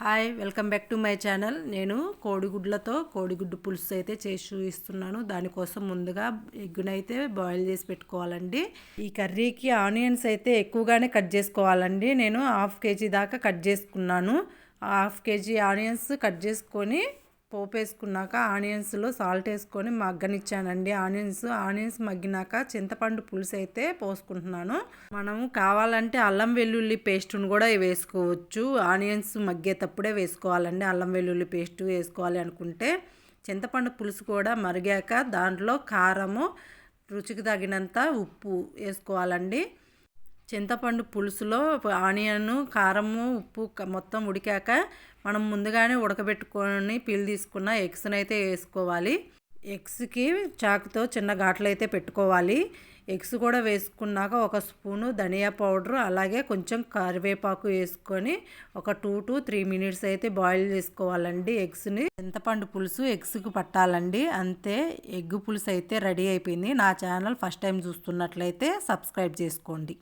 Hi welcome back to my channel. నేను కోడిగుడ్లతో కోడిగుడ్డు పులుసు అయితే చేసి చూపిస్తున్నాను. దానికోసం ముందుగా ఎగ్గునైతే బాయిల్ చేసి పెట్టుకోవాలండి. ఈ కర్రీకి ఆనియన్స్ అయితే ఎక్కువగానే కట్ చేసుకోవాలండి. నేను హాఫ్ కేజీ దాకా కట్ చేసుకున్నాను. హాఫ్ కేజీ ఆనియన్స్ కట్ చేసుకొని పోపు వేసుకున్నాక ఆనియన్స్లో సాల్ట్ వేసుకొని మగ్గనిచ్చానండి. ఆనియన్స్ మగ్గినాక చింతపండు పులుసు అయితే పోసుకుంటున్నాను. మనము కావాలంటే అల్లం వెల్లుల్లి పేస్ట్ను కూడా వేసుకోవచ్చు. ఆనియన్స్ మగ్గేటప్పుడే వేసుకోవాలండి. అల్లం వెల్లుల్లి పేస్ట్ వేసుకోవాలి అనుకుంటే చింతపండు పులుసు కూడా మరిగాక దాంట్లో కారము, రుచికి తగినంత ఉప్పు వేసుకోవాలండి. చింతపండు పులుసులో ఆనియన్, కారము, ఉప్పు మొత్తం ఉడికాక మనం ముందుగానే ఉడకబెట్టుకొని పీల్ తీసుకున్న ఎగ్స్ని అయితే వేసుకోవాలి. ఎగ్స్కి చాకుతో చిన్న ఘాట్లు అయితే పెట్టుకోవాలి. ఎగ్స్ కూడా వేసుకున్నాక ఒక స్పూను ధనియా పౌడర్ అలాగే కొంచెం కరివేపాకు వేసుకొని ఒక 2 to 3 minutes అయితే బాయిల్ చేసుకోవాలండి. ఎగ్స్ని చింతపండు పులుసు ఎగ్స్కి పట్టాలండి. అంతే, ఎగ్ పులుసు అయితే రెడీ అయిపోయింది. నా ఛానల్ ఫస్ట్ టైం చూస్తున్నట్లయితే సబ్స్క్రైబ్ చేసుకోండి.